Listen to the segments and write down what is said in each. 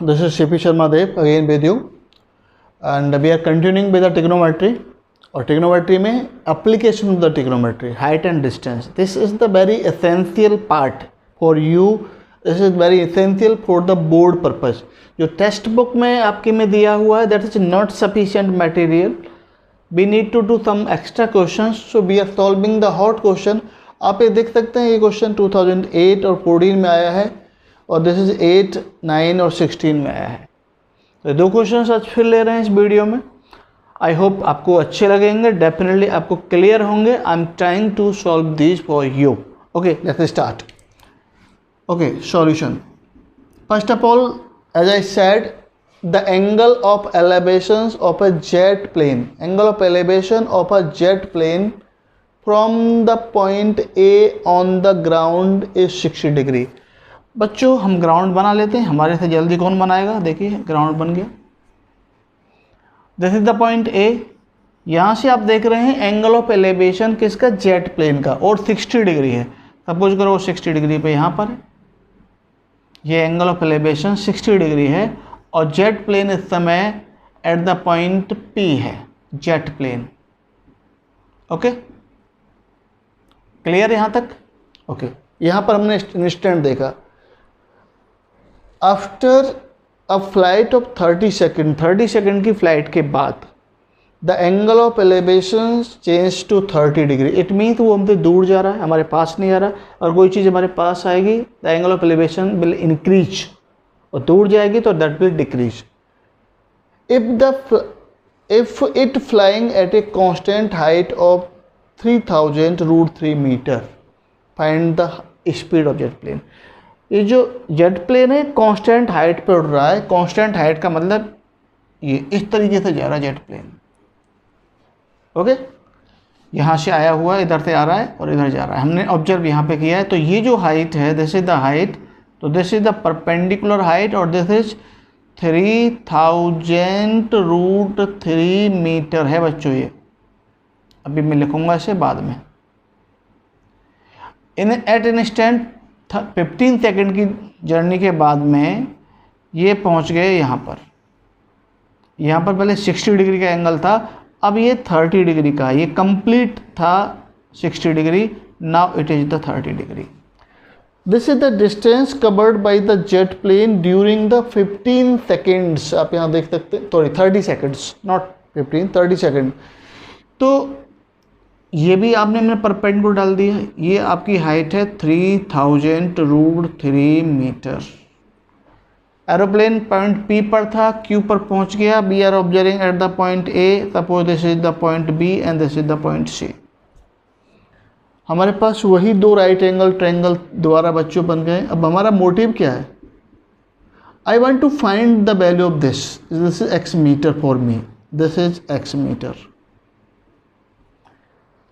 This is CP Sharma Dev again with you, and we are continuing with the trigonometry. और trigonometry में application of the trigonometry, height and distance. This is the very essential part for you. This is very essential for the board purpose. जो text book में आपके में दिया हुआ है, that is not sufficient material. We need to do some extra questions. So we are solving the hot question. आप ये देख सकते हैं, ये क्वेश्चन 2008 और 14 में आया है, और दिस इज 8, 9 और 16 में आया है. तो दो क्वेश्चंस आज फिर ले रहे हैं इस वीडियो में. आई होप आपको अच्छे लगेंगे, डेफिनेटली आपको क्लियर होंगे. I am trying to solve this for you. Okay, let's start. Okay, solution. First of all, as I said, the angle of elevations of a jet plane, angle of elevation of a jet plane from the point A on the ground is 60 degree. बच्चों, हम ground बना लेते हैं, हमारे से जल्दी कौन बनाएगा. देखिए, ग्राउंड बन गया. दिस इज द पॉइंट ए. यहाँ से आप देख रहे हैं एंगल ऑफ एलिवेशन किसका, जेट प्लेन का, और 60 डिग्री है. सपोज करो 60 डिग्री पे यहाँ पर है, ये एंगल ऑफ एलिवेशन 60 डिग्री है, और जेट प्लेन इस समय एट द पॉइंट पी है, जेट प्लेन. ओके, क्लियर यहाँ तक. ओके, यहाँ पर हमने इंस्टेंट देखा. After a flight of 30 second की फ्लाइट के बाद the angle of elevation change to 30 degree. It means वो हमसे दूर जा रहा है, हमारे पास नहीं आ रहा. और कोई चीज़ हमारे पास आएगी, the angle of elevation will increase, और दूर जाएगी तो that will decrease. If it flying at a constant height of 3000√3 metre, find the speed of jet plane. ये जो जेट प्लेन है कांस्टेंट हाइट पे उड़ रहा है. कांस्टेंट हाइट का मतलब ये इस तरीके से जा रहा है जेट प्लेन. ओके, यहाँ से आया हुआ है, इधर से आ रहा है और इधर जा रहा है. हमने ऑब्जर्व यहाँ पे किया है. तो ये जो हाइट है, दिस इज द हाइट, तो this is the perpendicular height, और दिस इज 3000√3 मीटर है बच्चों. ये अभी मैं लिखूंगा इसे बाद में. एट एन इंस्टेंट 15 सेकेंड की जर्नी के बाद में ये पहुंच गए यहाँ पर. यहाँ पर पहले 60 डिग्री का एंगल था, अब ये 30 डिग्री का. ये कंप्लीट था 60 degree, now it is the 30 degree. This is the distance covered by the jet plane during the 15 seconds. आप यहाँ देख सकते हैं, सॉरी 30 सेकेंड्स, नॉट 15, 30 सेकेंड. तो ये भी आपने मैंने परपेंडिकुलर डाल दिया. ये आपकी हाइट है 3000√3 मीटर. एरोप्लेन पॉइंट पी पर था, क्यू पर पहुंच गया. We are observing at the point A, suppose this is the point B and this is the point C. हमारे पास वही दो राइट एंगल ट्रायंगल दोबारा बच्चों बन गए. अब हमारा मोटिव क्या है, I want to find the value of this. This is X metre for me, this is X metre.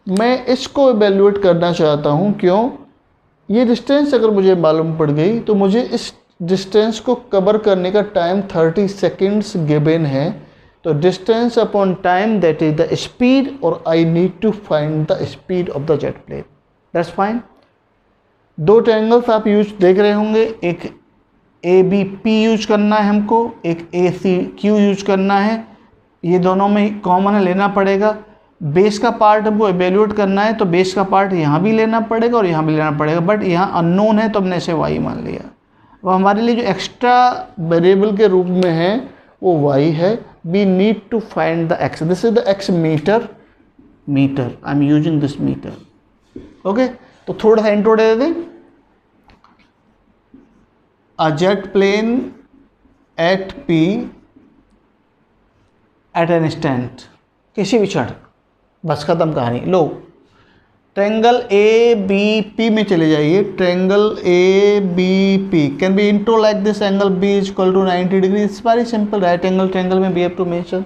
मैं इसको इवेल्युएट करना चाहता हूँ. क्यों, ये डिस्टेंस अगर मुझे मालूम पड़ गई तो मुझे इस डिस्टेंस को कवर करने का टाइम 30 सेकेंड्स गिवन है. तो distance upon time, that is the speed, और I need to find the speed of the jet plane. That's fine. दो ट्रायंगल्स आप यूज देख रहे होंगे, एक ABP यूज करना है हमको, एक ACQ यूज करना है. ये दोनों में कॉमन है, लेना पड़ेगा. बेस का पार्ट हमको एवेल्यूएट करना है, तो बेस का पार्ट यहाँ भी लेना पड़ेगा और यहाँ भी लेना पड़ेगा. बट यहाँ अननोन है तो हमने इसे y मान लिया. वो हमारे लिए जो एक्स्ट्रा वेरिएबल के रूप में है वो y है. We need to find the x. This is the x metre. I am using this metre. Okay, तो थोड़ा सा इंट्रो दे दें. A jet plane at P at an instant, किसी भी क्षण, बस खत्म कहानी. लो, ट्रायंगल ABP में चले जाइए. Triangle ABP can be intro like this. Angle B is equal to 90 degree. It's very simple. Right angle triangle में we have to mention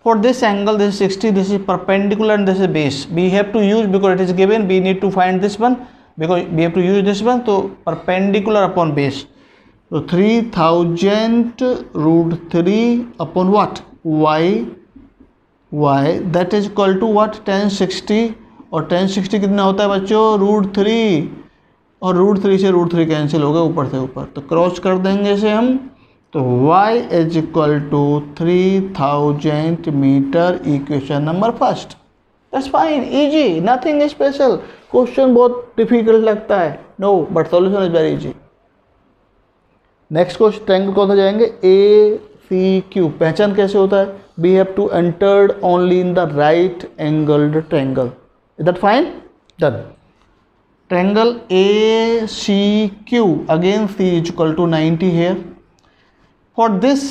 for this angle, this is 60, this is perpendicular and this is base. We have to use because it is given. We need to find this one because we have to use this one. तो perpendicular upon base, तो 3000√3 upon what, y, that is equal to what, 1060. और 1060 कितना होता है बच्चों, √3. और √3 से √3 cancel हो गए ऊपर से ऊपर, तो क्रॉस कर देंगे इसे हम. तो y is equal to 3000 metre, equation number first. That's fine, easy, nothing special. Question बहुत डिफिकल्ट लगता है, no, but solution is very easy. Next question, triangle कौन सा जाएंगे, ए सी क्यू। पहचान कैसे होता है, we have to entered only in the right angled triangle. Is that fine, done. Triangle A C Q, again C is equal to 90 here. For this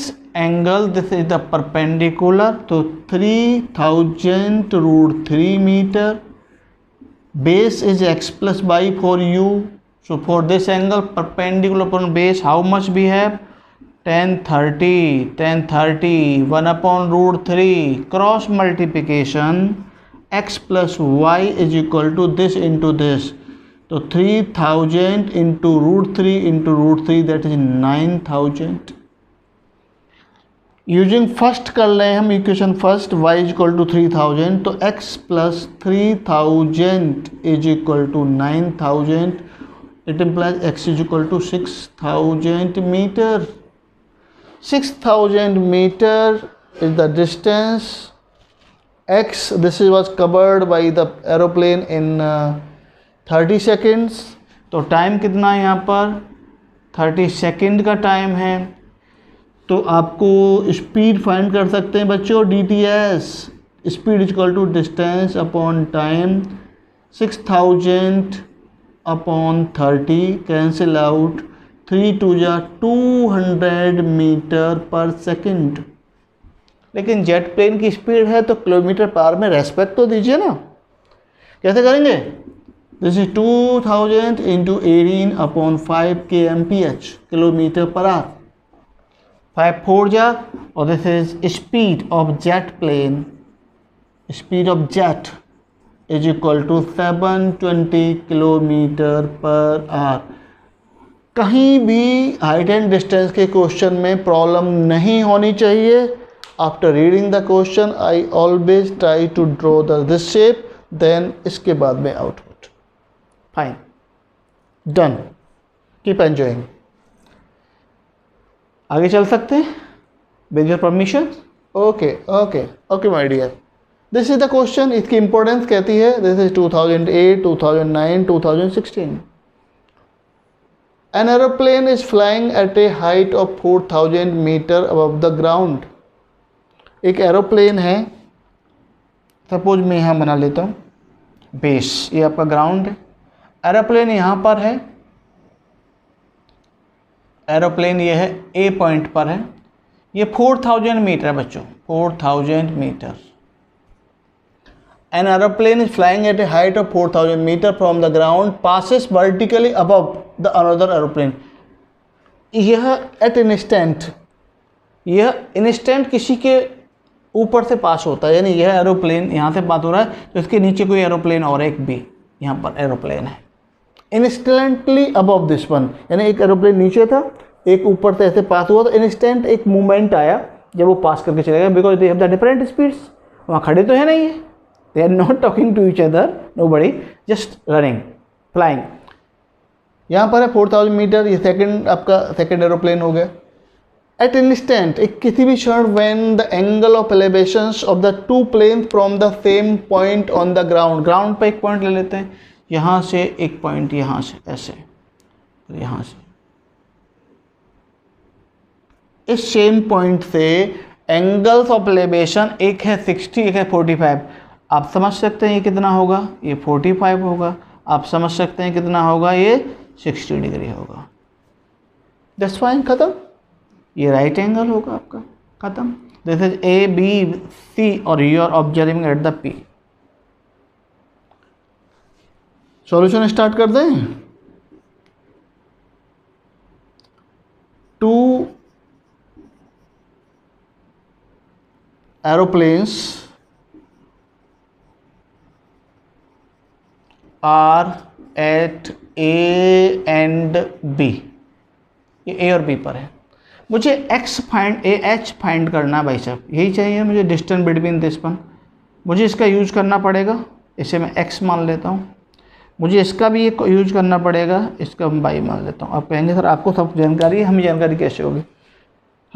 angle, this is the perpendicular, तो 3000 root 3 meter. Base is x plus y for u. So for this angle, perpendicular upon base, how much we have? 1030, 1 upon root 3, cross multiplication, x plus y is equal to this into this. तो 3000 into root 3 into root 3, that is 9000. Using first कर रहे हैं हम equation first, y is equal to 3000, तो x plus 3000 is equal to 9000. It implies x is equal to 6000 metre. 6000 metre is the distance. x, this is was covered by the aeroplane in 30 seconds. तो time कितना है यहाँ पर, 30 second का time है. तो आपको स्पीड फाइंड कर सकते हैं बच्चों, DTS, speed is equal to distance upon time. 6000 upon 30 cancel out, 3 2 जा 200 मीटर पर सेकंड. लेकिन जेट प्लेन की स्पीड है तो किलोमीटर पर आवर में रेस्पेक्ट तो दीजिए ना. कैसे करेंगे, this is 2000 into 18 upon 5 kmph, kilometre per hour. 5 4 जा, और this is speed of jet plane, speed of jet is equal to 720 kilometre per hour. कहीं भी हाइट एंड डिस्टेंस के क्वेश्चन में प्रॉब्लम नहीं होनी चाहिए. After reading the question I always try to draw this shape, then इसके बाद में output. Fine, done, keep enjoying. आगे चल सकते हैं with your permission. Okay okay okay my dear, this is the question. इसकी इंपॉर्टेंस कहती है, this is 2008, 2009, 2016. An aeroplane is flying at a height of 4000 metre above the ground. एक aeroplane है, suppose मैं यहाँ बना लेता हूँ बेस, ये आपका ग्राउंड है. एरोप्लेन यहाँ पर है, एरोप्लेन ये है ए पॉइंट पर है. ये 4000 मीटर है बच्चों, 4000 metre. An aeroplane is flying at a height of 4000 metre from the ground, passes vertically above the another aeroplane. यह एट इंस्टेंट, यह इंस्टेंट किसी के ऊपर से पास होता है, यानी यह एरोप्लेन यहाँ से पास हो रहा है तो इसके नीचे कोई एरोप्लेन और एक भी यहाँ पर एरोप्लेन है. इंस्टेंटली अबव दिस वन, यानी एक एरोप्लेन नीचे था, एक ऊपर से ऐसे पास हुआ, तो इंस्टेंट एक मूवमेंट आया जब वो पास करके चले गए, because they have the different speeds. वहाँ खड़े तो है नहीं है, they are not talking to each other, nobody, just running, flying. यहाँ पर है 4000 मीटर, ये सेकंड आपका सेकंड एरोप्लेन हो गया. एट इंस्टेंट, एक किसी भी क्षण, when the angle of elevations of the two plane from the same point on the ground. Ground पर एक पॉइंट ले लेते हैं, यहाँ से एक पॉइंट, यहाँ से ऐसे, यहाँ से इस सेम पॉइंट से एंगल्स ऑफ एलिवेशन, एक है 60, एक है 45. आप समझ सकते हैं ये कितना होगा, ये 45 होगा. आप समझ सकते हैं कितना होगा, ये 60 डिग्री होगा. दैट्स फाइन, खत्म. ये राइट एंगल होगा आपका, खत्म. This is A B C और you are observing at the P. Solution start कर दें. 2 aeroplanes are at A and B. ये A और B पर है. मुझे H फाइंड करना भाई साहब, यही चाहिए मुझे, डिस्टेंस बिटवीन दिस वन. मुझे इसका यूज करना पड़ेगा, इसे मैं X मान लेता हूँ. मुझे इसका भी एक यूज करना पड़ेगा, इसका हम Y मान लेता हूँ. आप कहेंगे सर आपको सब जानकारी है, हमें जानकारी कैसे होगी.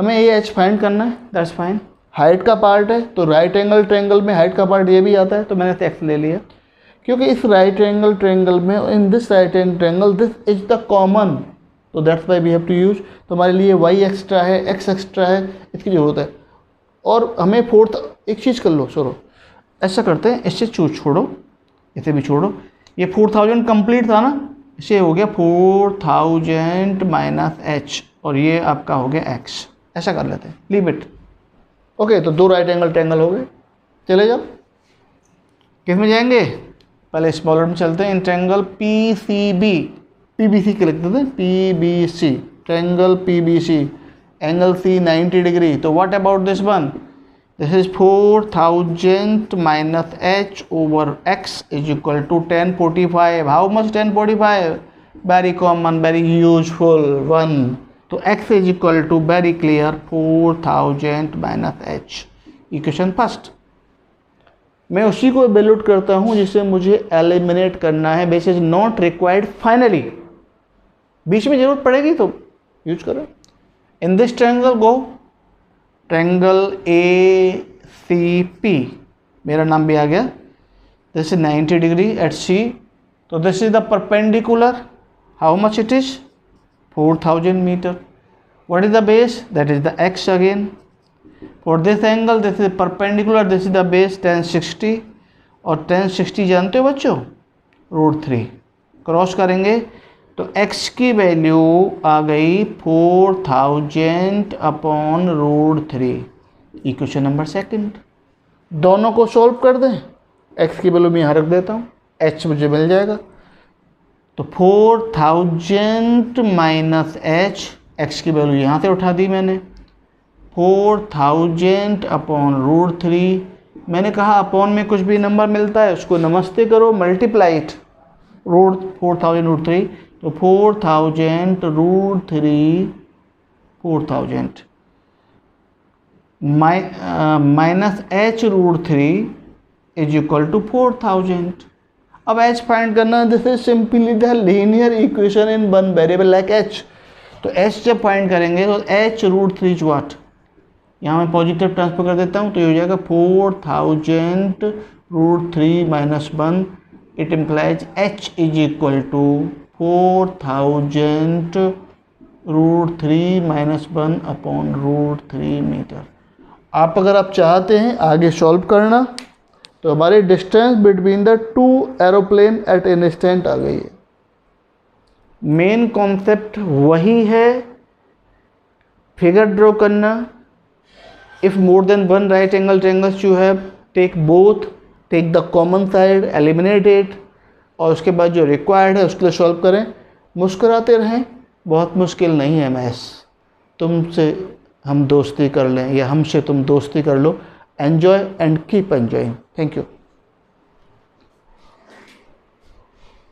हमें ये एच फाइंड करना है, दैट्स फाइन। हाइट का पार्ट है तो राइट एंगल ट्रायंगल में हाइट का पार्ट ये भी आता है, तो मैंने एक्स ले लिया क्योंकि इस राइट एंगल ट्रायंगल में, in this right angle triangle this is the common, तो that's why we have to use. तो हमारे लिए वाई एक्स्ट्रा है, एक्स एक्स्ट्रा है, इसकी ज़रूरत है। और हमें फोर्थ एक चीज़ कर लो, छोड़ो ऐसा करते हैं, इससे छोड़ो, इसे भी छोड़ो, ये 4000 कंप्लीट था ना, इसे हो गया 4000 माइनस एच और ये आपका हो गया एक्स, ऐसा कर लेते हैं, लीव इट। ओके, तो 2 राइट एंगल ट्रायंगल हो गए। चले जाओ, किस में जाएंगे, पहले स्मॉलर में चलते हैं। In triangle P C B, PBC के लिखते थे, PBC, triangle PBC, angle C 90 degree. तो what about this one, this is 4000 minus h over x is equal to 1045। How much 1045? Very common, very useful one. तो x is equal to very clear 4000 minus h, equation first. मैं उसी को वैल्यूट करता हूँ जिसे मुझे eliminate करना है, base is not required finally, बीच में जरूरत पड़ेगी तो यूज करो। In this triangle go, triangle ACP, मेरा नाम भी आ गया, this is 90 degree at C, तो this is the perpendicular, how much it is 4000 meter. What is the base, that is the x again. For this angle this is perpendicular, this is the base 1060 और 1060 जानते हो बच्चों, √3 cross करेंगे तो x की value आ गई 4000 upon √3, equation number second. दोनों को सॉल्व कर दें, x की वैल्यू मैं यहाँ रख देता हूँ, h मुझे मिल जाएगा। तो 4000 माइनस h, x की वैल्यू यहाँ से उठा दी मैंने, 4000 अपॉन √3। मैंने कहा अपॉन में कुछ भी नंबर मिलता है उसको नमस्ते करो, मल्टीप्लाई इट, 4000 √3, तो 4000 √3 4000 minus h √3 is equal to 4000। अब h फाइंड करना, this is simply the linear equation in one variable like h। तो h जब फाइंड करेंगे तो h √3 इज व्हाट, यहाँ मैं पॉजिटिव ट्रांसफर कर देता हूँ तो ये हो जाएगा 4000 √3 minus 1, it implies h is equal to 4000 √3 minus 1 upon √3 meter. अगर आप चाहते हैं आगे सॉल्व करना तो हमारे distance between the 2 aeroplane at an instant आ गई है। मेन कॉन्सेप्ट वही है, फिगर ड्रॉ करना। If more than one right angle triangles you have, take both, take the common side, eliminate it, और उसके बाद जो रिक्वायर्ड है उसके लिए सॉल्व करें। मुस्कुराते रहें, बहुत मुश्किल नहीं है मैथ्स। तुमसे हम दोस्ती कर लें या हमसे तुम दोस्ती कर लो। Enjoy and keep enjoying. Thank you.